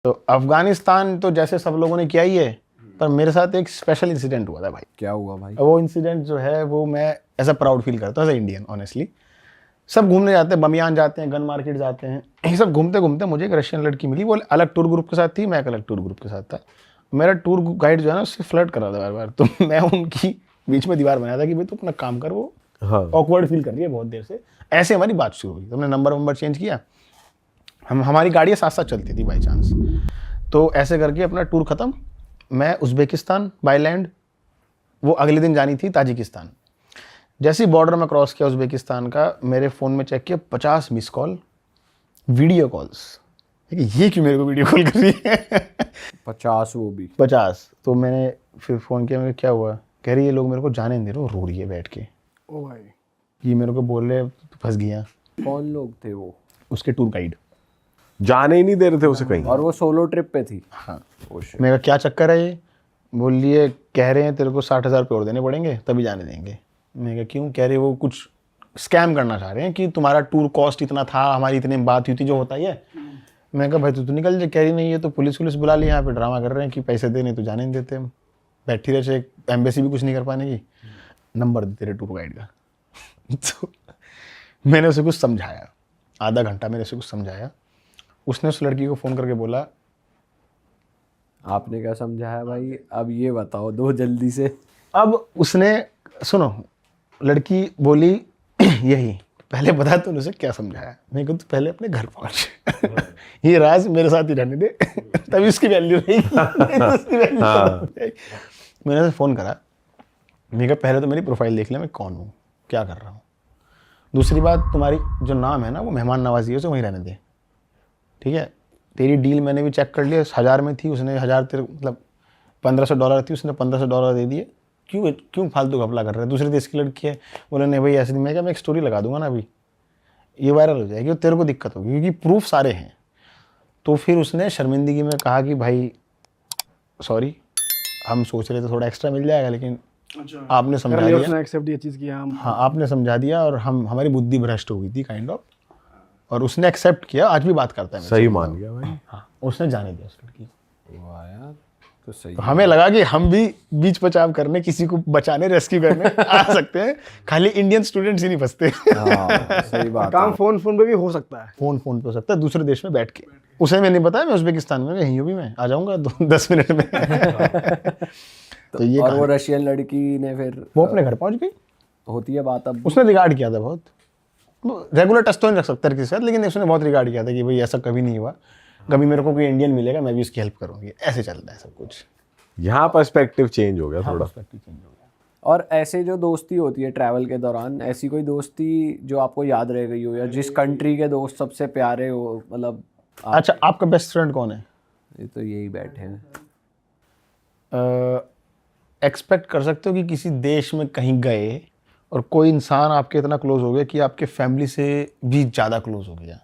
तो अफगानिस्तान तो जैसे सब लोगों ने किया ही है, पर मेरे साथ एक स्पेशल इंसिडेंट हुआ था भाई। क्या हुआ भाई? वो इंसिडेंट जो है वो मैं ऐसा प्राउड फील करता हूँ एज ए इंडियन ऑनेस्टली। सब घूमने जाते हैं, बमियान जाते हैं, गन मार्केट जाते हैं, ये सब घूमते घूमते मुझे एक रशियन लड़की मिली। वो अलग टूर ग्रुप के साथ थी, मैं एक अलग टूर ग्रुप के साथ था। मेरा टूर गाइड जो है ना उससे फ्लर्ट कर रहा था बार बार, तो मैं उनकी बीच में दीवार बनाया था कि भाई तू अपना काम कर। वो ऑकवर्ड फील कर रही है बहुत देर से। ऐसे हमारी बात शुरू हुई, तुमने नंबर चेंज किया, हमारी गाड़ियाँ साथ साथ चलती थी बाई चांस। तो ऐसे करके अपना टूर ख़त्म। मैं उज़्बेकिस्तान बाय लैंड, वो अगले दिन जानी थी ताजिकिस्तान। जैसे ही बॉर्डर में क्रॉस किया उज़्बेकिस्तान का, मेरे फ़ोन में चेक किया 50 मिस कॉल, वीडियो कॉल्स। ये क्यों मेरे को वीडियो कॉल कर रही है 50 वो भी 50। तो मैंने फिर फ़ोन किया, मैं क्या हुआ? कह रही है लोग मेरे को जाने नहीं दे रहे, रो रही है बैठ के। ओ भाई, ये मेरे को बोल रहे फंस गया। कौन लोग थे वो? उसके टूर गाइड। जाने ही नहीं दे रहे थे उसे कहीं। और वो सोलो ट्रिप पे थी? हाँ। मेरा क्या चक्कर है ये? बोल लिए कह रहे हैं तेरे को 60,000 रुपये और देने पड़ेंगे तभी जाने देंगे। मैं कहा क्यों? कह रहे वो कुछ स्कैम करना चाह रहे हैं कि तुम्हारा टूर कॉस्ट इतना था, हमारी इतनी बात हुई थी, जो होता ही है। मैं कहा भाई तू तो निकल जा। कह रही नहीं, ये तो पुलिस बुला ली, यहाँ पे ड्रामा कर रहे हैं कि पैसे दे, नहीं तो जाने नहीं देते हम। बैठी रहे, एक एम्बेसी भी कुछ नहीं कर पाने की। नंबर दे तेरे टूर गाइड का तो मैंने उसे कुछ समझाया, आधा घंटा मैंने उसे कुछ समझाया। उसने उस लड़की को फ़ोन करके बोला। आपने क्या समझाया भाई? अब ये बताओ दो जल्दी से। अब उसने, सुनो, लड़की बोली यही, पहले बता तूने उसे क्या समझाया? मैं कहूँ तू पहले अपने घर पहुँच ये राज मेरे साथ ही रहने दे तभी उसकी वैल्यू रहेगी, नहीं तो उसकी वैल्यू मैंने उसे फ़ोन करा। मैं कहा पहले तो मेरी प्रोफाइल देख ले, मैं कौन हूँ, क्या कर रहा हूँ। दूसरी बात, तुम्हारी जो नाम है ना वो मेहमान नवाजी है, उसे वहीं रहने दे, ठीक है। तेरी डील मैंने भी चेक कर लिया, 1000 में थी, उसने 1000 तेरे मतलब $1500 थी, उसने $1500 दे दिए। क्यों फालतू घपला कर रहा है? दूसरे देश की लड़की है। बोले नहीं भाई ऐसे नहीं। मैं क्या, मैं एक स्टोरी लगा दूंगा ना अभी, ये वायरल हो जाएगी और तेरे को दिक्कत होगी क्योंकि प्रूफ सारे हैं। तो फिर उसने शर्मिंदगी में कहा कि भाई सॉरी, हम सोच रहे थे थोड़ा एक्स्ट्रा मिल जाएगा, लेकिन अच्छा, आपने समझा दिया। उसने एक्सेप्ट ये चीज़ किया हम। हाँ, आपने समझा दिया और हमारी बुद्धि भ्रष्ट हो गई थी काइंड ऑफ, और उसने एक्सेप्ट किया। आज भी बात करता है सही मान गया भाई। हाँ, उसने जाने दिया उस लड़की को। वाह यार, तो सही। तो हमें लगा कि हम भी बीच बचाव करने, किसी को बचाने, रेस्क्यू करने आ सकते हैं। खाली इंडियन स्टूडेंट्स ही नहीं फंसते हाँ, सही बात। काम फोन पे भी हो सकता है। फोन पे हो सकता है, दूसरे देश में बैठ के। उसे मैं नहीं पता, मैं उज़्बेकिस्तान में यहीं हूँ भी, मैं आ जाऊंगा 10 मिनट में तो ये और वो रशियन लड़की ने फिर वो अपने घर पहुंच गई। होती है बात अब? उसने रिगार्ड किया था बहुत, रेगुलर टच तो नहीं रख सकता किसी के साथ, लेकिन उसने बहुत रिगार्ड किया था कि भाई ऐसा कभी नहीं हुआ, कभी मेरे को कोई इंडियन मिलेगा मैं भी उसकी हेल्प करूंगी। ऐसे चल रहा है सब कुछ। यहाँ पर्सपेक्टिव चेंज हो गया थोड़ा। पर्सपेक्टिव चेंज हो गया। और ऐसे जो दोस्ती होती है ट्रैवल के दौरान, ऐसी कोई दोस्ती जो आपको याद रह गई हो, या जिस कंट्री के दोस्त सबसे प्यारे हो, मतलब अच्छा, आपका बेस्ट फ्रेंड कौन है? ये तो यही बैठे हैं। एक्सपेक्ट कर सकते हो कि किसी देश में कहीं गए और कोई इंसान आपके इतना क्लोज हो गया कि आपके फैमिली से भी ज़्यादा क्लोज हो गया।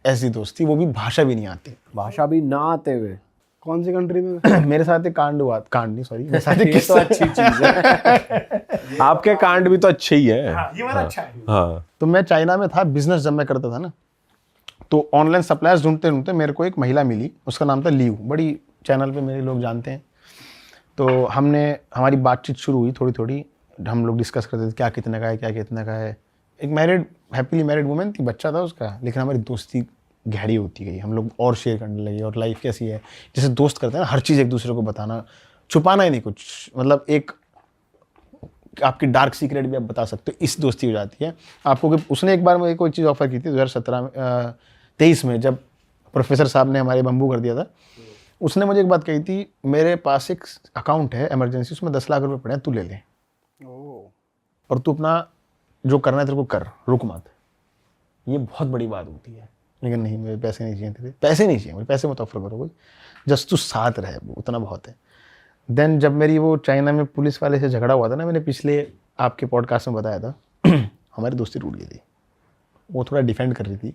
ऐसी दोस्ती, वो भी भाषा भी नहीं आती। भाषा भी ना आते हुए? कौन सी कंट्री में? मेरे साथ एक कांड हुआ, कांड नहीं सॉरी, मेरे साथ एक ये तो अच्छी चीज है। आपके कांड भी तो अच्छे ही है। ये वाला अच्छा है। हाँ, तो मैं चाइना में था, बिजनेस जब मैं करता था ना, तो ऑनलाइन सप्लायर्स ढूंढते ढूंढते मेरे को एक महिला मिली, उसका नाम था लीव। बड़ी चैनल पे मेरे लोग जानते हैं। तो हमारी बातचीत शुरू हुई, थोड़ी थोड़ी हम लोग डिस्कस करते थे क्या कितने का है, क्या कितने का है। एक हैप्पीली मैरिड वुमेन थी, बच्चा था उसका, लेकिन हमारी दोस्ती गहरी होती गई। हम लोग और शेयर करने लगे, और लाइफ कैसी है जैसे दोस्त करते हैं ना, हर चीज़ एक दूसरे को बताना, छुपाना ही नहीं कुछ। मतलब एक आपकी डार्क सीक्रेट भी आप बता सकते हो, इस दोस्ती हो जाती है आपको। उसने एक बार मुझे कोई चीज़ ऑफर की थी 2023 में, जब प्रोफेसर साहब ने हमारे बम्बू कर दिया था। उसने मुझे एक बात कही थी, मेरे पास एक अकाउंट है इमरजेंसी, उसमें 10 लाख रुपए पड़े हैं, तू ले ले और तू अपना जो करना है तेरे को कर, रुक मत। ये बहुत बड़ी बात होती है, लेकिन नहीं, मेरे पैसे नहीं चाहिए थे, पैसे नहीं चाहिए मुझे, पैसे मत ऑफर करो कोई, जस्ट तू साथ रहे, वो उतना बहुत है। देन जब मेरी वो चाइना में पुलिस वाले से झगड़ा हुआ था ना, मैंने पिछले आपके पॉडकास्ट में बताया था हमारी दोस्ती टूट गई थी। वो थोड़ा डिफेंड कर रही थी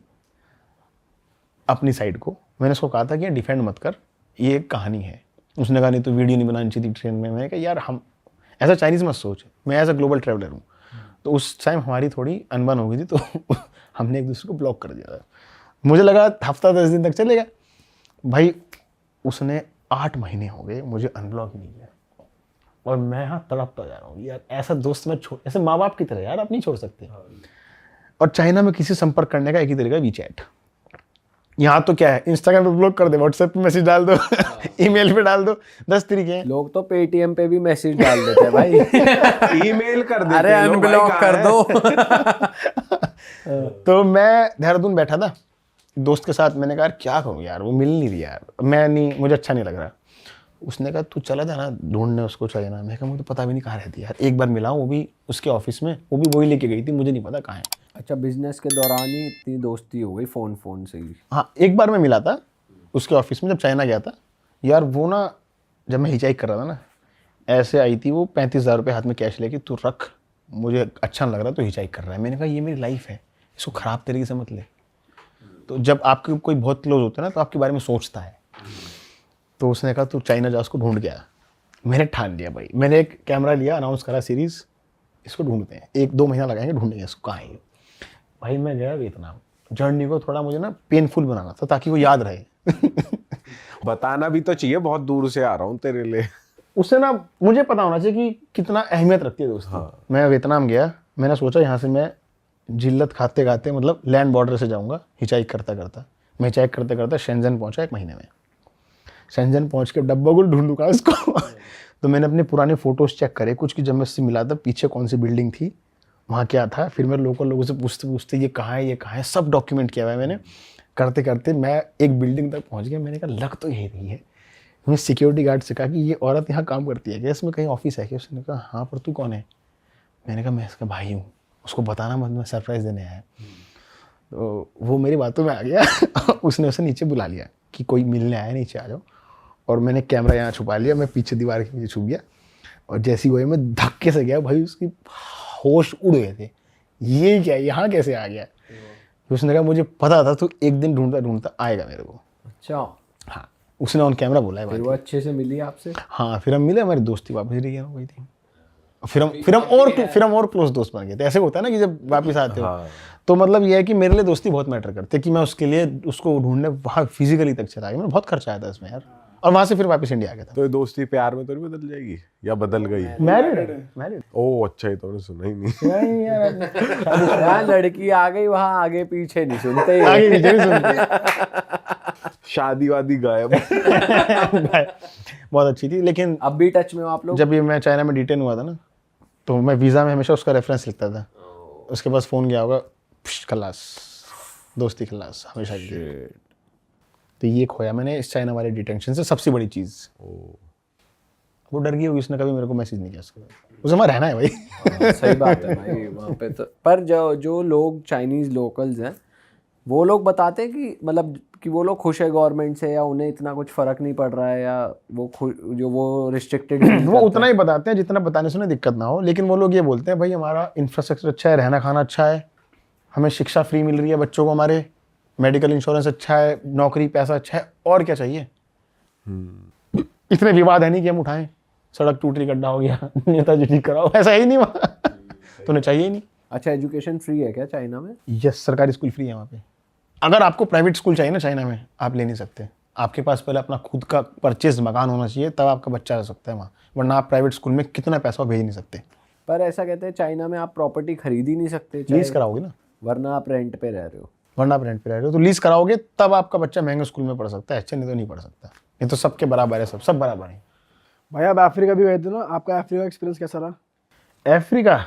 अपनी साइड को। मैंने उसको कहा था कि डिफेंड मत कर, ये एक कहानी है। उसने कहा नहीं तो वीडियो नहीं बनानी चाहिए थी ट्रेन में। मैंने कहा यार, हम ऐसा चाइनीज़ मत सोच, मैं एज अ ग्लोबल ट्रैवलर हूँ। तो उस टाइम हमारी थोड़ी अनबन हो गई थी, तो हमने एक दूसरे को ब्लॉक कर दिया था। मुझे लगा हफ्ता 10 दिन तक चलेगा भाई, उसने 8 महीने हो गए मुझे अनब्लॉक नहीं किया, और मैं यहाँ तड़पता जा रहा हूँ यार, ऐसा दोस्त मैं छोड़, ऐसे माँ बाप की तरह यार, आप नहीं छोड़ सकते। और चाइना में किसी संपर्क करने का एक ही तरीका है, वीचैट। यहाँ तो क्या है, इंस्टाग्राम पे ब्लॉक कर दे, व्हाट्सएप पे मैसेज डाल दो, ईमेल पे डाल दो, 10 तरीके हैं। लोग तो पेटीएम पे भी मैसेज डाल देते हैं भाई। ईमेल कर देते अरे हैं लोग, भाई अनब्लॉक कहाँ कर है? दो। तो मैं देहरादून बैठा था दोस्त के साथ, मैंने कहा यार क्या करूँ यार, वो मिल नहीं रही यार, मैं नहीं, मुझे अच्छा नहीं लग रहा। उसने कहा तू चला जाना ढूंढने उसको चाइना। मैं कहा मुझे तो पता भी नहीं कहाँ रहती यार, एक बार मिला हूँ, वो भी उसके ऑफिस में, वो भी वही लेके गई थी, मुझे नहीं पता कहाँ है। अच्छा, बिजनेस के दौरान ही इतनी दोस्ती हो गई, फोन से ही? हाँ, एक बार मैं मिला था उसके ऑफिस में जब चाइना गया था यार। वो ना, जब मैं हिचाइक कर रहा था ना, ऐसे आई थी वो 35,000 रुपये हाथ में कैश लेके, तू रख, मुझे अच्छा नहीं लग रहा तो हिचाइक कर रहा है। मैंने कहा ये मेरी लाइफ है, इसको ख़राब तरीके से मत ले। तो जब आपके कोई बहुत क्लोज होता है ना, तो आपके बारे में सोचता है। तो उसने कहा तू चाइना जा, उसको ढूंढ गया। मैंने ठान लिया भाई, मैंने एक कैमरा लिया, अनाउंस करा सीरीज़, इसको ढूंढते हैं, 1-2 महीना लगाएंगे ढूंढेंगे इसको, कहाँ है ये। भाई मैं गया वियतनाम, जर्नी को थोड़ा मुझे ना पेनफुल बनाना था ताकि वो याद रहे। बताना भी तो चाहिए, बहुत दूर से आ रहा हूँ तेरे लिए। उससे ना मुझे पता होना चाहिए कि कितना अहमियत रखती है दोस्ती। हाँ। मैं वियतनाम गया, मैंने सोचा यहाँ से मैं जिल्लत खाते खाते, मतलब लैंड बॉर्डर से जाऊँगा हिचाइक करता करता। मैं हिचाइक करते करते शेंजन पहुँचा 1 महीने में। शेंजन पहुँच के डब्बा को ढूंढूंगा इसको। तो मैंने अपने पुराने फ़ोटोज़ चेक करे कुछ की, जब मैं उससे मिला था पीछे कौन सी बिल्डिंग थी, वहाँ क्या था। फिर मैं लोकल लोगों से पूछते पूछते ये कहाँ है, ये कहाँ है, सब डॉक्यूमेंट किया हुआ है मैंने। करते करते मैं एक बिल्डिंग तक पहुँच गया। मैंने कहा लग तो यही रही है। मैं सिक्योरिटी गार्ड से कहा कि ये औरत यहाँ काम करती है क्या, इसमें कहीं ऑफिस है क्या? उसने कहा हाँ, पर तू कौन है? मैंने कहा मैं इसका भाई हूँ, उसको बताना मत, मैं सरप्राइज़ देने आया। तो वो मेरी बातों में आ गया। उसने उसे नीचे बुला लिया कि कोई मिलने आया, नीचे आ जाओ। और मैंने कैमरा यहाँ छुपा लिया, मैं पीछे दीवार के पीछे छुप गया। और जैसी वही मैं धक्के से गया भाई, उसकी होश उड़ गए थे, ये क्या, यहाँ कैसे आ गया। उसने कहा मुझे पता था तू एक दिन ढूंढता ढूंढता आएगा मेरे को। अच्छा, हाँ, उसने ऑन कैमरा बोला है फिर भाई। वो अच्छे से मिली आपसे? हाँ, फिर हम मिले, हमारी दोस्ती वापस रही गई थी। फिर हम और क्लोज दोस्त बन गए थे। ऐसे होता है ना कि जब वापस आते हो, तो मतलब ये है कि मेरे लिए दोस्ती बहुत मैटर करती है, कि मैं उसके लिए उसको ढूंढने वहाँ फिजिकली तक चला गया। मैं बहुत खर्चा आया था इसमें यार, और वहाँ से फिर वापस इंडिया आ गया था। तो ये दोस्ती प्यार में तो नहीं बदल जाएगी, या बदल गई? मैरिड। ओ अच्छा, ही तो मैंने सुना ही नहीं। नहीं यार, यहाँ लड़की आ गई, वहाँ आगे पीछे नहीं सुनते। आगे पीछे नहीं सुनते। शादी वादी गायब। बहुत अच्छी थी, लेकिन अब भी टच में हो आप लोग? जब ये मैं चाइना में डिटेन हुआ था ना, तो मैं वीज़ा में हमेशा उसका रेफरेंस लिखता था। उसके पास फ़ोन गया होगा, खलास, दोस्ती खलास हमेशा की। तो ये खोया मैंने इस चाइना वाले डिटेंशन से, सबसे बड़ी चीज़। वो डर गई होगी, उसने कभी मेरे को मैसेज नहीं किया उसके बाद। उसे वहाँ रहना है भाई। सही बात है भाई, वहाँ पे तो। पर जो लोग चाइनीज़ लोकल्स हैं, वो लोग बताते हैं कि मतलब कि वो लोग खुश है गवर्नमेंट से, या उन्हें इतना कुछ फ़र्क नहीं पड़ रहा है, या वो रिस्ट्रिक्टेड वो उतना ही बताते हैं जितना बताने से उन्हें दिक्कत ना हो। लेकिन वो लोग ये बोलते हैं भाई हमारा इंफ्रास्ट्रक्चर अच्छा है, रहना खाना अच्छा है, हमें शिक्षा फ्री मिल रही है बच्चों को, हमारे मेडिकल इंश्योरेंस अच्छा है, नौकरी पैसा अच्छा है, और क्या चाहिए। इतने विवाद है नहीं कि हम उठाएं, सड़क टूट रही, गड्ढा हो गया, नेताजी ठीक कराओ, ऐसा है ही नहीं वहाँ। तो उन्हें चाहिए ही नहीं। अच्छा, एजुकेशन फ्री है क्या चाइना में? यस, सरकारी स्कूल फ्री है वहाँ पे। अगर आपको प्राइवेट स्कूल चाहिए ना चाइना में, आप ले नहीं सकते। आपके पास पहले अपना खुद का परचेज मकान होना चाहिए, तब आपका बच्चा रह सकता है वहाँ, वरना आप प्राइवेट स्कूल में कितना पैसा भेज नहीं सकते। पर ऐसा कहते हैं चाइना में आप प्रॉपर्टी खरीद ही नहीं सकते, लीज कराओगे ना, वरना आप रेंट पे रह रहे हो। वरना आप रेंट पे रह रहे हो, तो लीज कराओगे तब आपका बच्चा महंगे स्कूल में पढ़ सकता है, अच्छे नहीं तो नहीं पढ़ सकता। ये तो सबके बराबर है, सब बराबर है। भाई आप अफ्रीका भी गए थे ना, आपका अफ्रीका एक्सपीरियंस कैसा रहा? अफ्रीका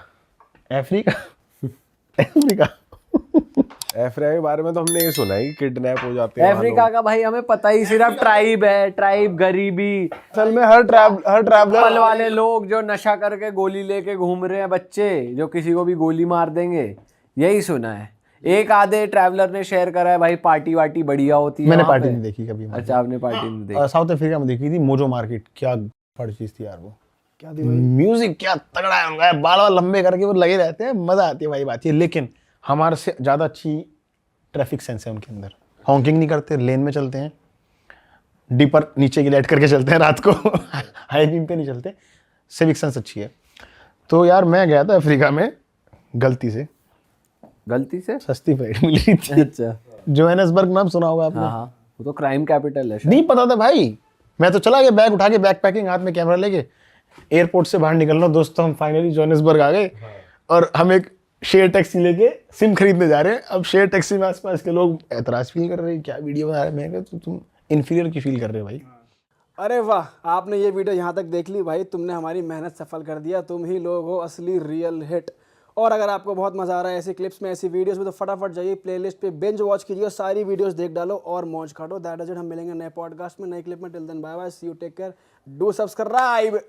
अफ्रीका के बारे में तो हमने ये सुना है कि किडनैप हो जाते हैं अफ्रीका का भाई हमें पता ही सिर्फ ट्राइब है, ट्राइब, गरीबी। असल में हर ट्रैवलर पल वाले लोग जो नशा करके गोली लेके घूम रहे हैं, बच्चे जो किसी को भी गोली मार देंगे, यही सुना है। एक आधे ट्रैवलर ने शेयर करा है भाई, पार्टी वार्टी बढ़िया होती है। मैंने वहाँ पार्टी पे। नहीं देखी कभी। अच्छा, आपने पार्टी नहीं देखी? साउथ अफ्रीका में देखी थी, मोजो मार्केट, क्या बड़ी चीज थी यार वो। क्या थी भाई? म्यूजिक क्या तगड़ा है उनका, बाल वाल लंबे करके वो लगे रहते हैं, मजा आती है भाई, बात ये। लेकिन हमारे से ज्यादा अच्छी ट्रैफिक सेंस है उनके अंदर। हॉकिंग नहीं करते, लेन में चलते हैं, डीपर नीचे की लाइट करके चलते हैं रात को। हाई बीम पे नहीं चलते, सिविक सेंस अच्छी है। तो यार मैं गया था अफ्रीका में गलती से सस्ती फ्लाइट मिली थी। अच्छा, जोहानिसबर्ग नाम सुना होगा आपने? हाँ, वो तो क्राइम कैपिटल है। नहीं पता था भाई, मैं तो चला गया बैग उठा के, बैग पैकिंग, हाथ में कैमरा लेके एयरपोर्ट से बाहर निकल रहा हूँ। दोस्तों हम फाइनली जोहानिसबर्ग आ गए और हम एक शेयर टैक्सी लेके सिम खरीदने जा रहे हैं। अब शेयर टैक्सी में आसपास के लोग एतराज फील कर रहे हैं, क्या वीडियो बना रहे हैं। मैं कहा तुम इन्फीरियर की फील कर रहे हो भाई। अरे वाह, आपने ये वीडियो यहाँ तक देख ली भाई, तुमने हमारी मेहनत सफल कर दिया। तुम ही लोग हो असली रियल हिट। और अगर आपको बहुत मजा आ रहा है ऐसी क्लिप्स में, ऐसी वीडियोस में, तो फटाफट जाइए प्लेलिस्ट पे बिंज वॉच कीजिए, सारी वीडियोस देख डालो और मौज काटो। That is it. हम मिलेंगे नए पॉडकास्ट में, नए क्लिप में। Till then bye bye, see you, take care, do subscribe.